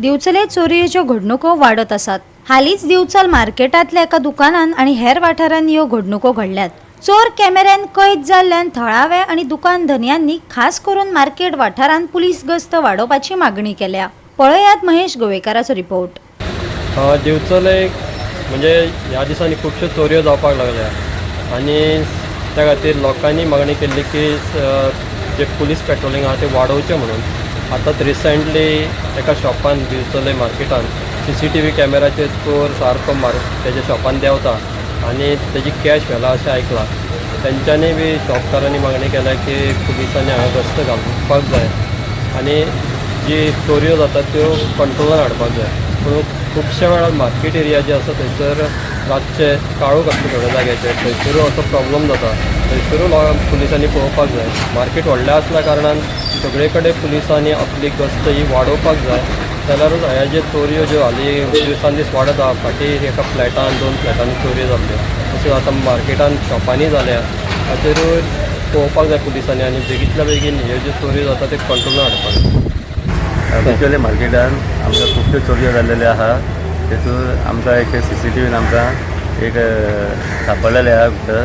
दिवचले चोरयेच्यो घडणुको वाडत आसात। हालींच दिवचल मार्केटांतल्या एका दुकानान आणि हेर वाठारांनी ह्यो घडणुको घडल्यात। चोर कॅमेऱ्यान कैद जाल्ल्यान थळावे आणि दुकान धन्यांनी खास करून मार्केट वाठारांत पुलीस गस्त वाडोवपाची मागणी केल्या। पळयात महेश गोवेकाराचो रिपोर्ट। दिवचले म्हणजे ह्या दिसांनी खुबश्यो चोरयो जावपाक लागल्या आणि त्या खातीर लोकांनी मागणी केल्ली की जे पुलीस पेट्रोलिंग आहा ते वाडोवचें म्हणून। आतांच रिसेंटली एका शॉपान दिवचले मार्केटान CCTV कॅमेराचेर चोर सारको तेज्या शॉपान देंवता आणि तेजी कॅश व्हेला अशें आयकलां। तेंच्यांनी बी शॉपकारांनी मागणी केल्या की पुलिसांनी हांगा गस्त घालपाक जाय आणि जी चोरयो जातात त्यो कंट्रोलान हाडपाक जाय। पूण खुबश्या वेळार मार्केट एरिया जे आसा थंयसर रातचे काळोख आसता थोड्या जाग्याचेर, थंयसरूय असो प्रॉब्लम जाता। थंयसरूय पुलिसांनी पळोवपाक जाय। मार्केट व्हडलें आसल्या कारणान सगळे कडेन पुलिसांनी आपली गस्त ही वाडोवपाक जाय। जाल्यारूच ह्या जे चोरयो ज्यो हालीं दिवसान दीस वाडत आहा, फाटीं एका फ्लॅटान 2 फ्लॅटांनी चोरयो जाल्ल्यो, तश्यो आतां मार्केटान शॉपांनी जाल्या। हाचेरूय पळोवपाक जाय पुलिसांनी आणि बेगींतल्या बेगीन ह्यो ज्यो चोरयो जाता ते कंट्रोलान हाडपाक जाय। दिवचले मार्केटान आमकां खुबश्यो चोरयो जाल्लेल्यो आहा। तेतून आमकां एक CCTVन आमकां एक सापडलेले आहा भितर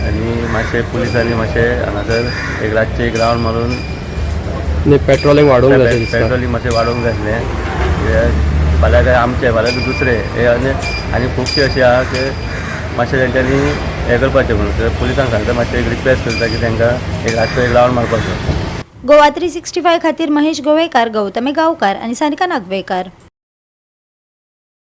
आनी मातशें पुलिसांनी मातशें हांगासर एक रातचे एक रावंड मारून पेट्रोलिंग वाडोवंक जाय। पेट्रोलिंग मातशें वाडोवंक जाय आसलें। फाल्यां काय आमचे फाल्यां ते दुसरे हे आनी खुबशे अशें आहा की मातशें तेंच्यांनी हें करपाचें म्हणून पुलिसांक सांगता मातशें एक रिक्वेस्ट करता की तांकां एक रातचो एक रावंड मारपाचो। गोवा 365 खातीर महेश गोवेकार, गौतमी गांवकार आणि सानिका नागवेकर।